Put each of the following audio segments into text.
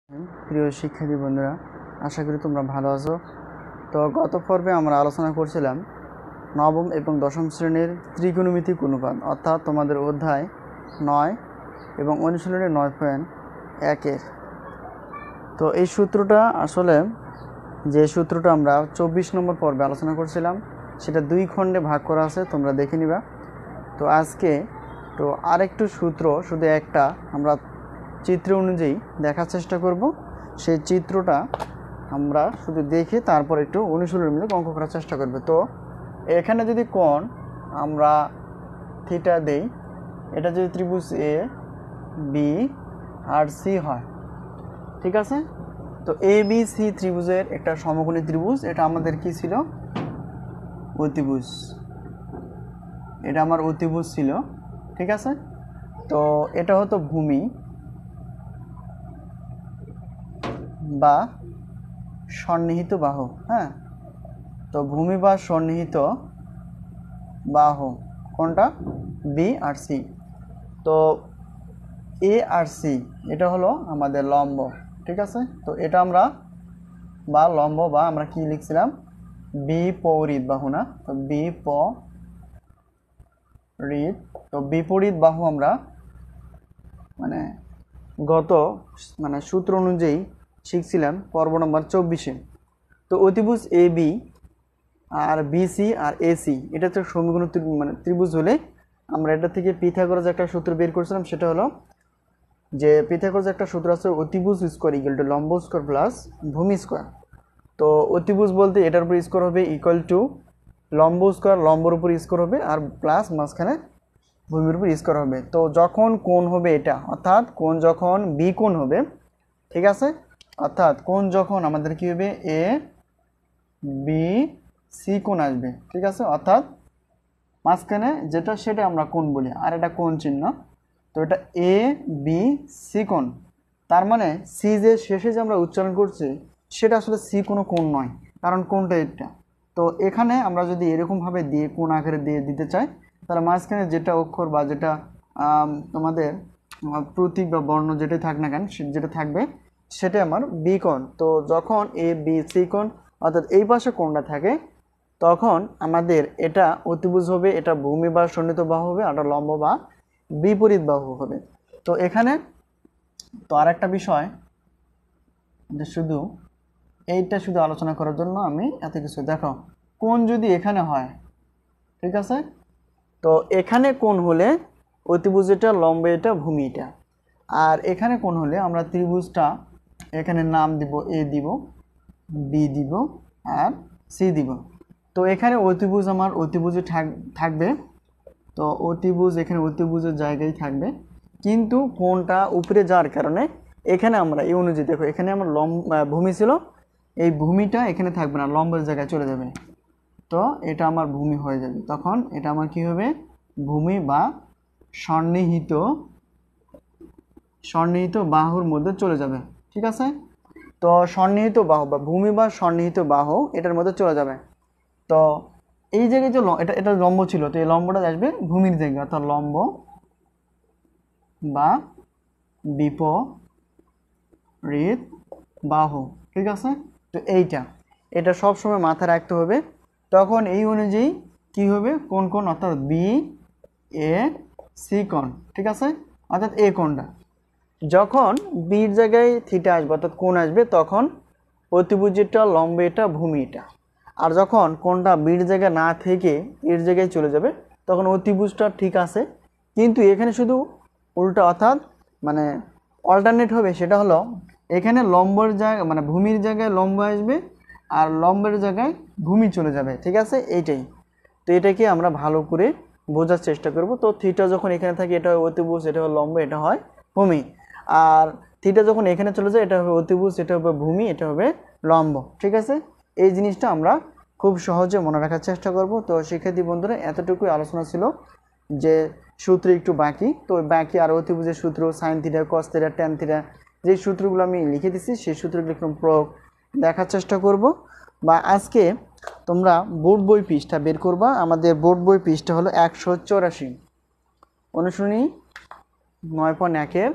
প্রিয় শিক্ষার্থী বন্ধুরা, আশা করি তোমরা ভালো আছো। তো গত পর্বে আমরা আলোচনা করছিলাম নবম এবং দশম শ্রেণীর ত্রিকোণমিতিক অনুপাত, অর্থাৎ তোমাদের অধ্যায় 9 এবং অনুশীলনী 9.1-এর। তো এই সূত্রটা আসলে যে সূত্রটা আমরা 24 নম্বর পর্বে আলোচনা করছিলাম সেটা 2 খণ্ডে ভাগ করা আছে, তোমরা দেখে নিবা। তো আজকে তো আরেকটু সূত্র, শুধু একটা আমরা চিত্র অনুযায়ী দেখার চেষ্টা করব। সেই চিত্রটা আমরা শুধু দেখে তারপর একটু অনুশীলনমূলক অঙ্ক করার চেষ্টা করব। তো এখানে যদি কোণ আমরা থিটা দেই, এটা যদি ত্রিভুজ এ বি আর সি হয়, ঠিক আছে? তো এ বি সি ত্রিভুজের একটা সমকোণী ত্রিভুজ, এটা আমাদের কি ছিল? অতিভুজ। এটা আমার অতিভুজ ছিল, ঠিক আছে? তো এটা হতো ভূমি বা সন্নিহিত বাহু। হ্যাঁ, তো ভূমি বা সন্নিহিত বাহু কোনটা? বি আর সি। তো এ আর সি এটা হলো আমাদের লম্ব, ঠিক আছে? তো এটা আমরা বা লম্ব বা আমরা কি লিখছিলাম? বিপরীত বাহু, না? তো বিপরীত। তো বিপরীত বাহু আমরা মানে গত সূত্র অনুযায়ী শিখছিলাম পর্ব নম্বর 24-এ। তো অতিভুজ A B R BC R AC এটা তো সমকোণ ত্রিভুজ হলে আমরা এটা থেকে পিথাগোরাস একটা সূত্র বের করেছিলাম। সেটা হলো যে পিথাগোরাস একটা সূত্র আছে, অতিভুজ স্কোয়ার ইকুয়াল টু লম্ব স্কোয়ার প্লাস ভূমি স্কোয়ার। তো অতিভুজ বলতে এটার উপর স্কোয়ার হবে ইকুয়াল টু লম্ব স্কোয়ার, লম্বর উপর স্কোয়ার হবে আর প্লাস মাঝখানে ভূমির উপর স্কোয়ার হবে। তো যখন কোণ হবে এটা, অর্থাৎ কোণ যখন বি কোণ হবে, ঠিক আছে? অর্থাৎ কোণ যখন আমাদের কি হবে? এ বি সি কোণ আসবে, ঠিক আছে? অর্থাৎ মাঝখানে যেটা সেটা আমরা কোণ বলি, আর এটা কোণ চিহ্ন। তো এটা এ বি সি কোণ, তার মানে সি যে শেষে যে আমরা উচ্চারণ করছি সেটা আসলে সি কোনো কোণ নয়, কারণ কোণটা এটা। তো এখানে আমরা যদি এরকমভাবে দিয়ে কোণ আকারে দিয়ে দিতে চাই, তাহলে মাঝখানে যেটা অক্ষর বা যেটা তোমাদের প্রতীক বা বর্ণ যেটাই থাক না কেন, যেটা থাকবে সেটাই আমার বি কোণ। তো যখন এ বি সি কোণ অর্থাৎ এই পাশে কোণটা থাকে, তখন আমাদের এটা অতিভুজ হবে, এটা ভূমি বা সন্নিহিত বাহু হবে, আর লম্ব বা বিপরীত বাহু হবে। তো এখানে তো আর একটা বিষয় যে শুধু এইটা শুধু আলোচনা করার জন্য আমি এত কিছু, দেখো কোণ যদি এখানে হয়, ঠিক আছে? তো এখানে কোণ হলে অতিভুজ এটা, লম্ব এটা, ভূমি এটা। আর এখানে কোণ হলে আমরা ত্রিভুজটা এখানে নাম দিব, এ দিব, বি দিব আর সি দিব। তো এখানে অতিভুজ আমার অতিভুজে থাকবে। তো অতিভুজ এখানে অতিভুজের জায়গায় থাকবে, কিন্তু কোণটা উপরে যাওয়ার কারণে এখানে আমরা এই অনুযায়ী, দেখো এখানে আমার ভূমি ছিল, এই ভূমিটা এখানে থাকবে না, লম্বের জায়গায় চলে যাবে। তো এটা আমার ভূমি হয়ে যাবে, তখন এটা আমার কি হবে? ভূমি বা সন্নিহিত বাহুর মধ্যে চলে যাবে, ঠিক আছে? তো সন্নিহিত বাহু বা ভূমি বা সন্নিহিত বাহু এটার মধ্যে চলে যাবে। তো এই জায়গায় যে এটা লম্ব ছিল, তো এই লম্বটা আসবে ভূমির জায়গায়, অর্থাৎ লম্ব বা বিপরীত বাহু, ঠিক আছে? তো এটা সবসময় মাথায় রাখতে হবে। তখন এই অনুযায়ী কি হবে? কোন কোণ, অর্থাৎ বি এ সি কোণ, ঠিক আছে? অর্থাৎ এ কোণটা যখন বির জায়গায় থিটা আসবে, অর্থাৎ কোণ আসবে, তখন অতিভুজ এটা, লম্ব এটা, ভূমি এটা। আর যখন কোণটা বির জায়গায় না থেকে এর জায়গায় চলে যাবে, তখন অতিভুজটা ঠিক আছে, কিন্তু এখানে শুধু উল্টা, অর্থাৎ অল্টারনেট হবে। সেটা হলো এখানে লম্বের জায়গা ভূমির জায়গায় লম্ব আসবে আর লম্বের জায়গায় ভূমি চলে যাবে, ঠিক আছে? এইটাই। তো এটাকে আমরা ভালো করে বোঝার চেষ্টা করব। তো থিটা যখন এখানে থাকে এটা হয় অতিভুজ, এটা হয় লম্ব, এটা হয় ভূমি। আর থিটা যখন এখানে চলে যায় এটা হবে অতিভুজ, এটা হবে ভূমি, এটা হবে লম্ব, ঠিক আছে? এই জিনিসটা আমরা খুব সহজে মনে রাখার চেষ্টা করব। তো শিক্ষার্থী বন্ধুরা, এতটুকুই আলোচনা ছিল, যে সূত্র একটু বাকি, তো বাকি আর অতিভুজের সূত্র, sign theta, cos theta, tan theta, যে সূত্রগুলো আমি লিখে দিচ্ছি সেই সূত্রগুলো একটু প্রয়োগ দেখার চেষ্টা করব। বা আজকে তোমরা বোর্ড বই পৃষ্ঠা বের করবা। আমাদের বোর্ড বই পৃষ্ঠা হলো 184, অনুশীলনী 9.1-এর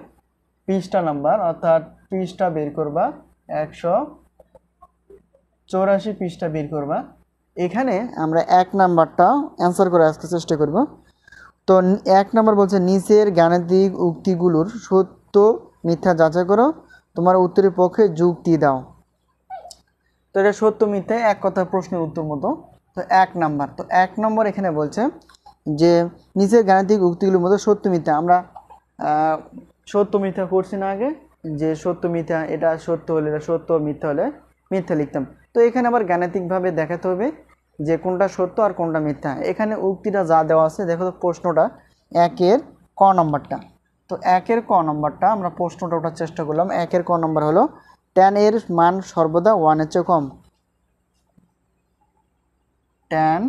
পৃষ্ঠা নাম্বার, অর্থাৎ পৃষ্ঠা বের করবা, 184 পৃষ্ঠা বের করবা। এখানে আমরা 1 নাম্বারটা অ্যান্সার করে আজকে চেষ্টা করব। তো 1 নাম্বার বলছে নিচের গাণিতিক উক্তিগুলোর সত্য মিথ্যা যাচাই করো, তোমার উত্তরের পক্ষে যুক্তি দাও। তো এটা সত্য মিথ্যা এক কথা প্রশ্নের উত্তর মতো। তো 1 নাম্বার, তো 1 নম্বর এখানে বলছে যে নিচের গাণিতিক উক্তিগুলোর মধ্যে সত্য মিথ্যা, আমরা সত্য মিথ্যা করছি না আগে, যে সত্য মিথ্যা, এটা সত্য হলে এটা সত্য, মিথ্যা হলে মিথ্যা লিখতাম। তো এখানে আবার গাণিতিকভাবে দেখাতে হবে যে কোনটা সত্য আর কোনটা মিথ্যা। এখানে উক্তিটা যা দেওয়া আছে দেখো তো, প্রশ্নটা 1-এর ক নম্বরটা। তো 1-এর ক নম্বরটা আমরা প্রশ্নটা ওঠার চেষ্টা করলাম। 1-এর ক নম্বর হলো tan এর মান সর্বদা 1-এর চেয়ে কম। tan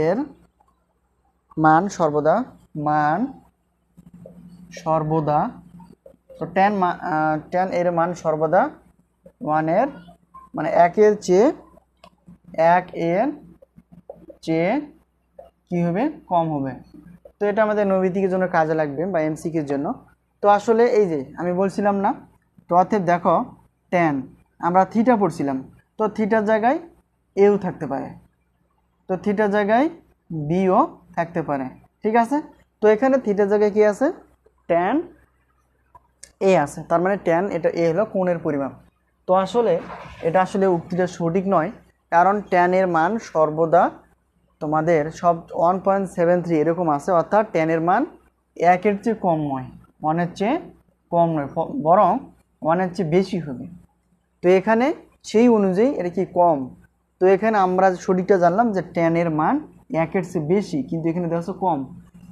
এর মান সর্বদা তো tan এর মান সর্বদা 1-এর মানে 1-এর চেয়ে কি হবে, কম হবে। তো এটা আমাদের নৈবিত্তিকের জন্য কাজে লাগবে বা এমসিকিউর জন্য। তো আসলে এই যে আমি বলছিলাম না, তো অর্থাৎ দেখো tan আমরা থিটা পড়ছিলাম, তো থিটার জায়গায় এও থাকতে পারে, তো থিটার জায়গায় বিও থাকতে পারে, ঠিক আছে। তো এখানে থিটার জায়গায় কি আছে, tan এ আছে, তার মানে tan এটা এ হলো কোণের পরিমাপ। তো আসলে এটা আসলে উক্তিটা সঠিক নয়, কারণ tan এর মান সর্বদা তোমাদের সব 1.73 এরকম আছে, অর্থাৎ tan এর মান 1-এর চেয়ে কম নয়, 1-এর চেয়ে কম নয়, বরং 1-এর চেয়ে বেশি হবে। তো এখানে সেই অনুযায়ী এটা কি কম। তো এখানে আমরা সঠিকটা জানলাম যে tan এর মান 1-এর চেয়ে বেশি, কিন্তু এখানে দেখো কম।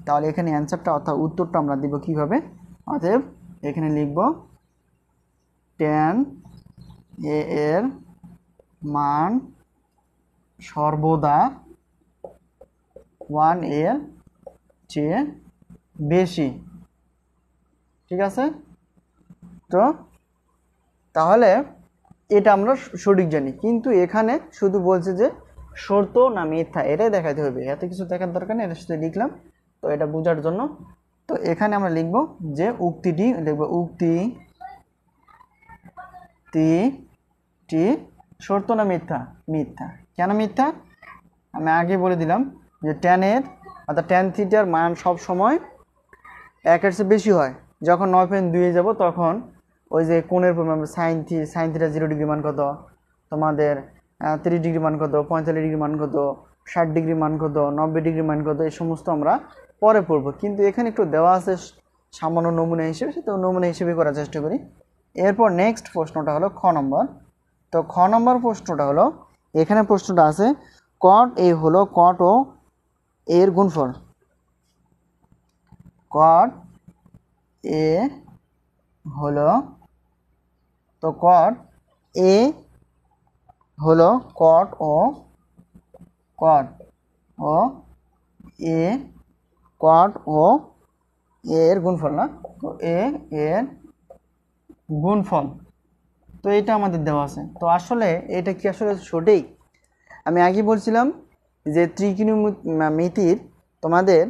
তাহলে এখানে অ্যান্সারটা অর্থাৎ উত্তরটা আমরা দিব কিভাবে, অতএব এখানে লিখব tan এর মান সর্বদা 1-এর চেয়ে বেশি, ঠিক আছে। তো তাহলে এটা আমরা সঠিক জানি, কিন্তু এখানে শুধু বলছে যে সত্য না মিথ্যা এটাই দেখাতে হবে, এত কিছু দেখার দরকার নেই, এটা শুধু লিখলাম তো এটা বোঝার জন্য। তো এখানে আমরা লিখব যে উক্তিটি, লিখব উক্তিটি সত্য না মিথ্যা, মিথ্যা। কেন মিথ্যা, আমি আগে বলে দিলাম যে tan এর অর্থাৎ tan থিটার মান সব সময় 1-এর চেয়ে বেশি হয়। যখন 9.2 যাব তখন ওই যে কোণের পরিমাণ সাইন থিটা 0 ডিগ্রি মান কত, তোমাদের 30 ডিগ্রি মান কত, 45 ডিগ্রি মান কত, 60 ডিগ্রি মান কত, 90 ডিগ্রি মান কত, এই সমস্ত আমরা পরে পড়ব। কিন্তু এখানে একটু দেওয়া আছে সামান্য নমুনা হিসেবে, তো নমুনা হিসেবে করার চেষ্টা করি। এরপর নেক্সট প্রশ্নটা হলো খ নম্বর। তো খ নম্বর প্রশ্নটা হলো, এখানে প্রশ্নটা আছে cot a হলো cot ও এর গুণফল। cot a হলো, তো cot a হলো cot ও a cot ও এর গুণফল না, তো a এর গুণফল। তো এটা আমাদের দেওয়া আছে। তো আসলে এটা কি আসলে সঠিক, আমি আগে বলছিলাম যে ত্রিকোণমিতির তোমাদের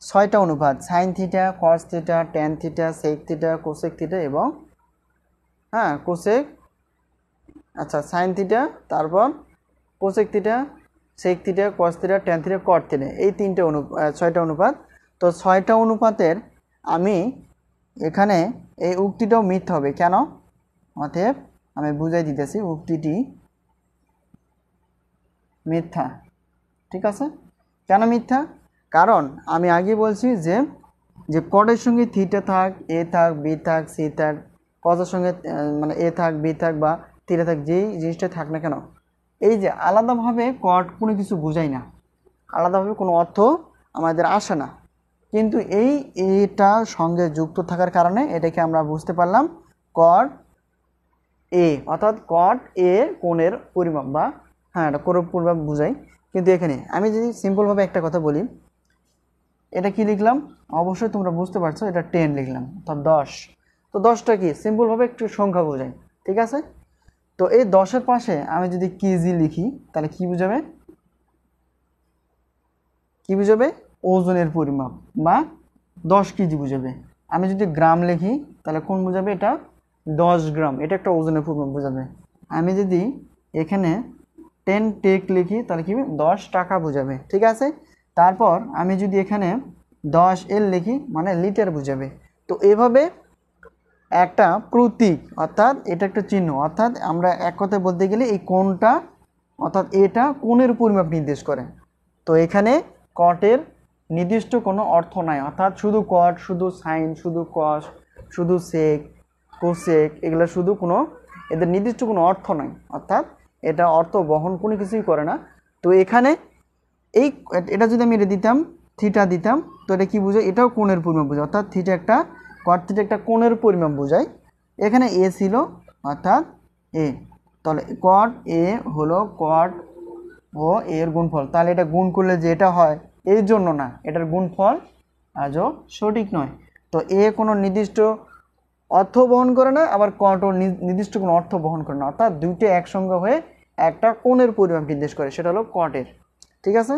6টা অনুপাত, sine theta, cos theta, tan theta, sec theta, cosec theta এবং কোসেক, আচ্ছা সাইন থিটা, তারপর cosec theta, sec theta, cos theta, tan theta, cot theta, এই 6টা অনুপাত। তো 6টা অনুপাতের আমি এখানে এই উক্তিটাও মিথ্যা হবে, কেন, অতএব আমি বুঝাই দিতেছি উক্তিটি মিথ্যা, ঠিক আছে। কেন মিথ্যা, কারণ আমি আগে বলছি যে কটের সঙ্গে থিটা থাক, এ থাক, বি থাক, সি থাক, কসের সঙ্গে মানে এ থাক, বি থাক বা থিটা থাক, যেই জিনিসটা থাক না কেন, এই যে আলাদাভাবে কট কোনো কিছু বোঝায় না, আলাদাভাবে কোনো অর্থ আমাদের আসে না, কিন্তু এটা সঙ্গে যুক্ত থাকার কারণে এটাকে আমরা বুঝতে পারলাম কট এ, অর্থাৎ কট এ কোণের পরিমাপ বা এটা কোণের পরিমাপ বোঝাই। কিন্তু এখানে আমি যদি সিম্পলভাবে একটা কথা বলি, এটা কি লিখলাম, অবশ্যই তোমরা বুঝতে পারছো, এটা 10 লিখলাম, অর্থাৎ 10। তো 10টা কি সিম্পলভাবে একটু সংখ্যা বোঝাই, ঠিক আছে। তো এই 10-এর পাশে আমি যদি কেজি লিখি তাহলে কি বুঝাবে, ওজনের পরিমাপ বা 10 কেজি বুঝাবে। আমি যদি গ্রাম লিখি তাহলে কোন বোঝাবে? এটা 10 গ্রাম, এটা একটা ওজনের পরিমাপ বোঝাবে। আমি যদি এখানে 10 টেক লিখি তাহলে কি 10 টাকা বোঝাবে, ঠিক আছে। তারপর আমি যদি এখানে 10 এল লিখি মানে লিটার বোঝাবে। তো এভাবে একটা প্রতীক, অর্থাৎ এটা একটা চিহ্ন, অর্থাৎ আমরা এক কথায় বলতে গেলে এই কোণটা, অর্থাৎ এটা কোণের পরিমাপ নির্দেশ করে। তো এখানে কটের নির্দিষ্ট কোনো অর্থ নাই, অর্থাৎ শুধু কট, শুধু সাইন, শুধু কস, শুধু সেক, কোসেক, এগুলো শুধু কোনো এদের নির্দিষ্ট কোনো অর্থ নাই, অর্থাৎ এটা অর্থ বহন কোনো কিছুই করে না। তো এখানে এই এটা যদি আমি এটা দিতাম, থিটা দিতাম, তো এটা কি বোঝায়? এটাও কোণের পরিমাপ বোঝায়, অর্থাৎ থিটা একটা, কট থিটা একটা কোণের পরিমাপ বোঝায়। এখানে এ ছিল, অর্থাৎ এ, তাহলে কট এ হলো কট ও এর গুণফল। তাহলে এটা গুণ করলে যে এটা হয় এর জন্য না, এটার গুণফল আজও সঠিক নয়। তো এ কোনো নির্দিষ্ট অর্থ বহন করে না, আবার কটও নির্দিষ্ট কোনো অর্থ বহন করে না, অর্থাৎ দুইটা একসঙ্গে হয়ে একটা কোণের পরিমাপ নির্দেশ করে, সেটা হলো কটের, ঠিক আছে।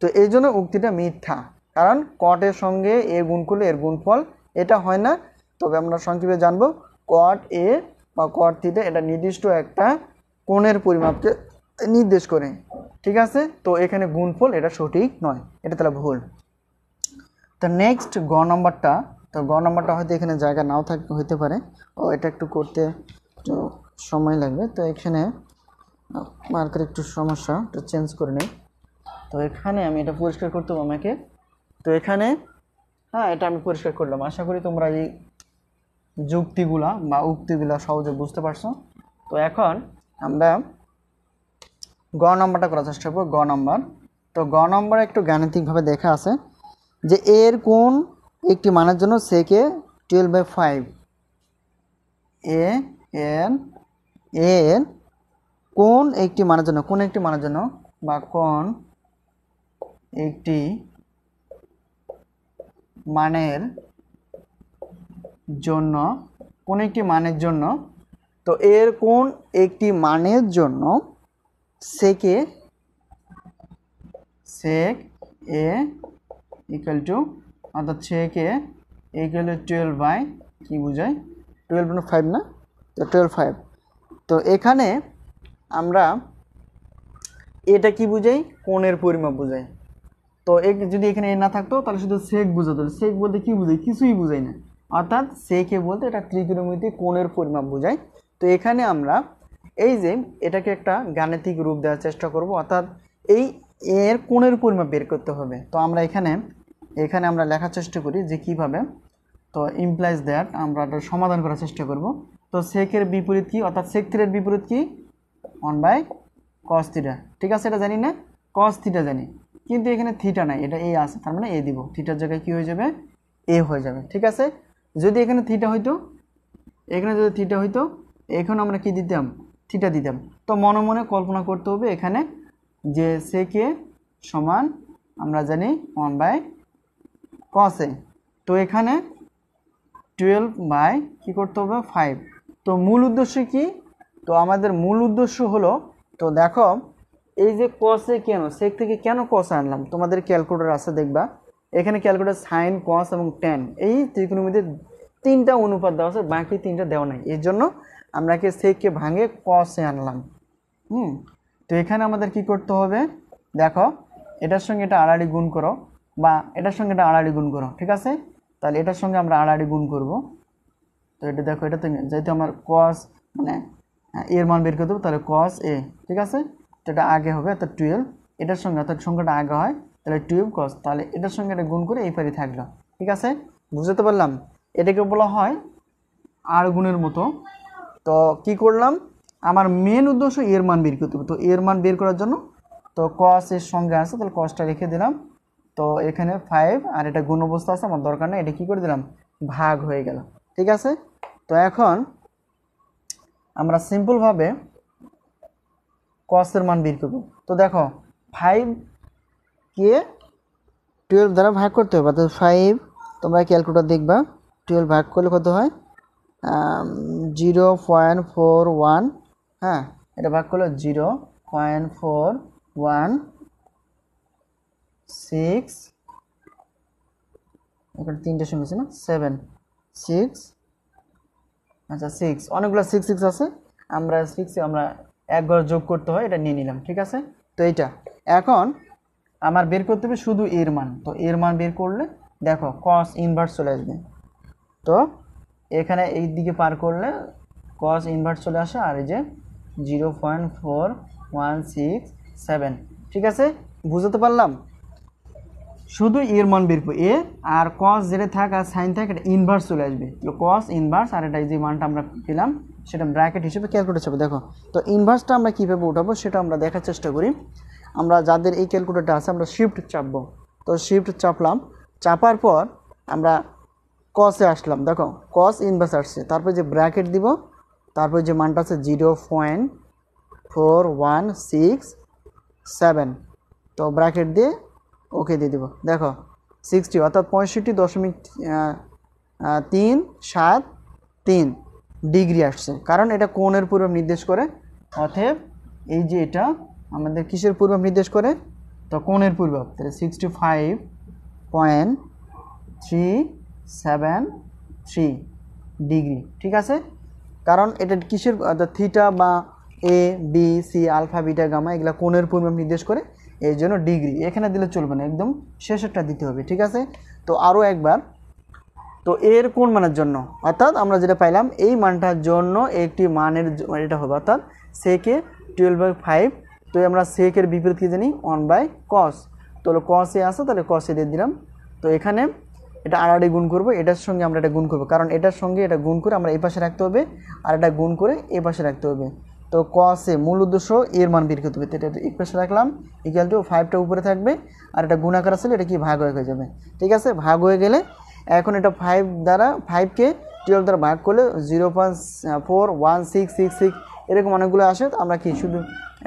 তো এই জন্য উক্তিটা মিথ্যা, কারণ কটের সঙ্গে এ গুণ করলে এর গুণফল এটা হয় না। তবে আমরা সংক্ষেপে জানবো কট এ বা কট থিটা এটা নির্দিষ্ট একটা কোণের পরিমাপকে নির্দেশ করে, ঠিক আছে। তো এখানে গুণফল এটা সঠিক নয়, এটা তাহলে ভুল। তো নেক্সট গ নম্বরটা, তো গ নম্বরটা হয়তো এখানে জায়গা নাও হইতে পারে, ও এটা একটু করতে একটু সময় লাগবে। তো এখানে মার্কের একটু সমস্যা, একটু চেঞ্জ করে নেই। তো এখানে আমি এটা পরিষ্কার করতে হবে আমাকে। তো এখানে হ্যাঁ, এটা আমি পরিষ্কার করলাম। আশা করি তোমরা এই যুক্তিগুলা বা উক্তিগুলা সহজে বুঝতে পারছো। তো এখন আমরা গ নম্বরটা করার চেষ্টা করবো। গ নম্বর, তো গ নম্বরে একটু গাণিতিকভাবে দেখা আছে যে এর কোন একটি মানের জন্য সেকে 12/5, এর কোন একটি মানের জন্য, কোন একটি মানের জন্য বা কোন একটি মানের জন্য, কোন একটি মানের জন্য, তো এর কোন একটি মানের জন্য সেক এ ইকুয়াল টু, অর্থাৎ সেক এ ইকুয়াল টু 12 কি বোঝায়? 12/5 না, তো 12/5। তো এখানে আমরা এটা কি বুঝাই? কোণের পরিমাপ বোঝাই। তো যদি এখানে এ না থাকতো তাহলে শুধু সেক বোঝাতো। সেক বলতে কি বোঝায়? কিছুই বোঝাই না, অর্থাৎ সেকে বলতে এটা ত্রিকোণমিতিক কোণের পরিমাপ বোঝায়। তো এখানে আমরা এই যে এটাকে একটা গাণিতিক রূপ দেওয়ার চেষ্টা করব, অর্থাৎ এই এর কোণের পরিমাপ বের করতে হবে। তো আমরা এখানে আমরা লেখার চেষ্টা করি যে কিভাবে। তো ইমপ্লাইজ দ্যাট, আমরা এটা সমাধান করার চেষ্টা করব। তো সেকের বিপরীত কি, অর্থাৎ সেক থিটার বিপরীত কি? 1/cos থিটা, ঠিক আছে। এটা জানি না, cos থিটা জানি, কিন্তু এখানে থিটা নাই, এটা এ আছে, তার মানে এ দিব। থিটার জায়গায় কি হয়ে যাবে? এ হয়ে যাবে, ঠিক আছে। যদি এখানে থিটা হইতো, এখানে যদি থিটা হইতো, এখন আমরা কি দিতাম? থিটা দিতাম। তো মনে মনে কল্পনা করতে হবে এখানে যে সেকে সমান আমরা জানি 1/cos এ। তো এখানে 12 কি করতে হবে? 5। তো মূল উদ্দেশ্য কি? তো আমাদের মূল উদ্দেশ্য হলো, তো দেখো এই যে কসে কেন, সেক থেকে কেন কস আনলাম, তোমাদের ক্যালকুলেটর আছে দেখবা, এখানে ক্যালকুলেটর সাইন, কস এবং ট্যান, এই ত্রিকোণমিতির 3টা অনুপাত দেওয়া আছে, বাকি 3টা দেওয়া নাই। এর জন্য আমরা সেককে ভাঙে কসে আনলাম। তো এখানে আমাদের কি করতে হবে? দেখো এটার সঙ্গে এটা আড়াআড়ি গুণ করো, বা এটার সঙ্গে এটা আড়াআড়ি গুণ করো, ঠিক আছে। তাহলে এটার সঙ্গে আমরা আড়াআড়ি গুণ করব। তো এটা দেখো, এটা তো যেহেতু আমার কস মানে এর মান বের করতে হবে, তাহলে কস এ, ঠিক আছে। তো এটা আগে হবে, অর্থাৎ 12, এটার সঙ্গে অর্থাৎ সংখ্যাটা আগে হয়, তাহলে 12 cos, তাহলে এটার সঙ্গে এটা গুণ করে এই পারি থাকলো, ঠিক আছে। বুঝতে পারলাম? এটাকে বলা হয় আর গুণের মতো। তো কি করলাম? আমার মেন উদ্দেশ্য এর মান বের করতে হবে। তো এর মান বের করার জন্য তো cos এর সঙ্গে আছে, তাহলে cosটা রেখে দিলাম। তো এখানে 5 আর এটা গুণ অবস্থা আছে, আমার দরকার নেই, এটা কি করে দিলাম? ভাগ হয়ে গেল, ঠিক আছে। তো এখন আমরা সিম্পলভাবে cos এর মান বের করব। তো দেখো 5 কে 12 দ্বারা ভাগ করতে হবে, অর্থাৎ 5 তোমরা ক্যালকুলেটর দেখবা, 12 ভাগ করলে কত হয়? 0.41। হ্যাঁ, এটা ভাগ করলে 0.416, এখানে 3টে শূন্য আছে না, 7। 6, আচ্ছা 6, অনেকগুলো 6 6 আছে, আমরা 6 আমরা একবার যোগ করতে হয়, এটা নিয়ে নিলাম। ঠিক আছে, তো এইটা এখন আমার বের করতে হবে শুধু এর মান। তো এর মান বের করলে দেখো cos ইনভার্স চলে আসবে। তো এখানে এই দিকে পার করলে cos ইনভার্স চলে আসে, আর এই যে 0.4167। ঠিক আছে, বুঝতে পারলাম? শুধু এর মান বের করবো, এ আর cos যেটা থাক আর সাইন থাক, এটা ইনভার্স চলে আসবে। তো cos ইনভার্স, আর এটা যে মানটা আমরা পেলাম সেটা ব্র্যাকেট হিসেবে ক্যালকুলেট হবে। দেখো, তো ইনভার্সটা আমরা কীভাবে উঠাবো সেটা আমরা দেখার চেষ্টা করি। আমরা যাদের এই ক্যালকুলেটরটা আছে আমরা শিফট চাপবো। তো শিফট চাপলাম, চাপার পর আমরা cos-এ আসলাম। দেখো cos ইনভার্স আসছে, তারপর যে ব্র্যাকেট দিব, তারপর যে মানটা আছে 0.4167, তো ব্র্যাকেট দিয়ে ওকে দিয়ে দিব। দেখো 60 অর্থাৎ 65.373 ডিগ্রি আসছে, কারণ এটা কোণের পূর্ব নির্দেশ করে। অতএব এই যে এটা আমাদের কিসের পূর্ব নির্দেশ করে? তো কোণের পূর্ব, তাহলে 65.373 ডিগ্রি। ঠিক আছে, কারণ এটা কিসের থিটা বা A B C alpha beta gamma এগুলো কোণের পূর্ব নির্দেশ করে, এই জন্য ডিগ্রি এখানে দিলে চলবে না, একদম শেষেরটা দিতে হবে। ঠিক আছে, তো আরও একবার, তো এর কোন মানের জন্য, অর্থাৎ আমরা যেটা পাইলাম এই মানটার জন্য একটি মানের এটা হবে, অর্থাৎ সেকে 12/5। তো আমরা সেকের বিপরীত কি জানি? 1/cos। তো cos এ আসে, তাহলে cos এ দিয়ে দিলাম। তো এখানে এটা আড়াআড়ি গুণ করবো, এটার সঙ্গে আমরা এটা গুণ করবো, কারণ এটার সঙ্গে এটা গুণ করে আমরা এই পাশে রাখতে হবে, আর এটা গুণ করে এই পাশে রাখতে হবে। তো cos এ মূল উদ্দেশ্য এর মান বের করতে হবে। এটা এই পাশে রাখলাম, ইকুয়াল টু 5টা উপরে থাকবে, আর এটা গুণাকার আসলে এটা কি ভাগ হয়ে যাবে। ঠিক আছে, ভাগ হয়ে গেলে এখন এটা 5 দ্বারা 5কে 12 দ্বারা ভাগ করলে 0.4166 এরকম অনেকগুলো আসে। আমরা কি শুধু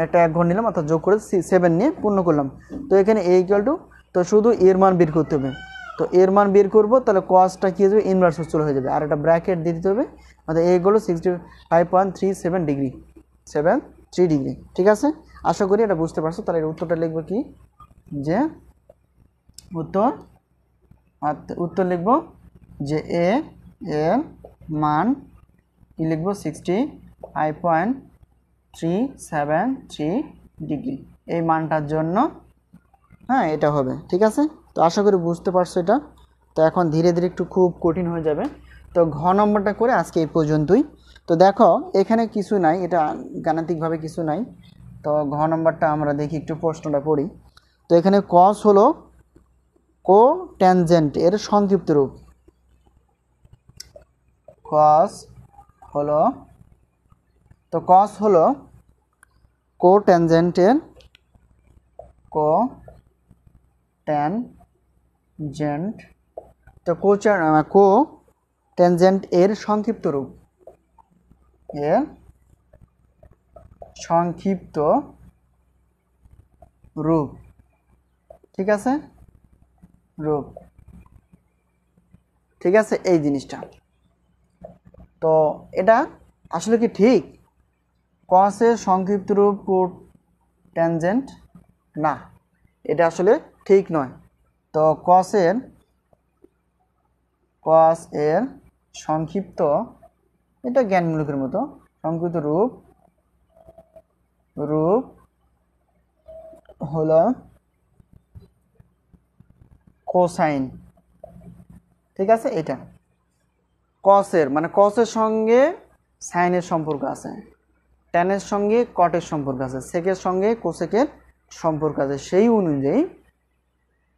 একটা 1 ঘর নিলাম, অর্থাৎ যোগ করে 7 নিয়ে পূর্ণ করলাম। তো এখানে a ইকুয়াল টু, তো শুধু এর মান বের করতে হবে। তো এর মান বের করবো, তাহলে cosটা কী হয়ে যাবে? ইনভার্স চলে হয়ে যাবে, আর একটা ব্র্যাকেট দিয়ে দিতে হবে। অর্থাৎ a হলো 65.37 ডিগ্রি, 73 ডিগ্রি। ঠিক আছে, আশা করি এটা বুঝতে পারছো। তাহলে এর উত্তরটা লিখবো কি, যে উত্তর লিখব যে এ এর মান কি লিখবো? 65.373 ডিগ্রি, এই মানটার জন্য হ্যাঁ এটা হবে। ঠিক আছে, তো আশা করি বুঝতে পারছো এটা। তো এখন ধীরে ধীরে একটু খুব কঠিন হয়ে যাবে। তো ঘ নম্বরটা করে আজকে এই পর্যন্তই। তো দেখো এখানে কিছু নাই, এটা গাণিতিকভাবে কিছু নাই। তো ঘ নম্বরটা আমরা দেখি, একটু প্রশ্নটা পড়ি। তো এখানে cos হলো কোট্যানজেন্ট এর সংক্ষিপ্ত রূপ। cos হলো কোট্যানজেন্টের কোট্যানজেন্ট এর সংক্ষিপ্ত রূপ, ঠিক আছে, রূপ। ঠিক আছে, এই জিনিসটা তো এটা আসলে কি ঠিক? cos এর সংক্ষিপ্ত রূপ কোট্যানজেন্ট না, এটা আসলে ঠিক নয়। তো cos এর সংক্ষিপ্ত, এটা জ্ঞানমূলকের মতো, সংক্ষিপ্ত রূপ হলো কোসাইন। ঠিক আছে, এটা cos এর মানে cos এর সঙ্গে সাইনের সম্পর্ক আছে, ট্যানের সঙ্গে কটের সম্পর্ক আছে, সেকের সঙ্গে কোসেকের সম্পর্ক আছে। সেই অনুযায়ী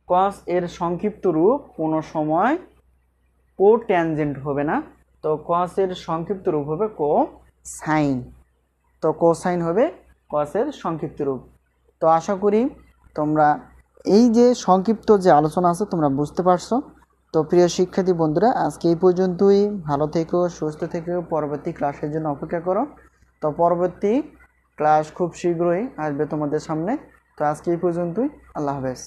cos এর সংক্ষিপ্ত রূপ কোনো সময় কোট্যানজেন্ট হবে না। তো cos এর সংক্ষিপ্ত রূপ হবে কোসাইন। তো কোসাইন হবে cos এর সংক্ষিপ্ত রূপ। তো আশা করি তোমরা এই যে সংক্ষিপ্ত যে আলোচনা আছে তোমরা বুঝতে পারছো। তো প্রিয় শিক্ষার্থী বন্ধুরা, আজকে এই পর্যন্তই। ভালো থেকো, সুস্থ থেকো, পরবর্তী ক্লাসের জন্য অপেক্ষা করো। তো পরবর্তী ক্লাস খুব শীঘ্রই আসবে তোমাদের সামনে। তো আজকে এই পর্যন্তই, আল্লাহ হাফেজ।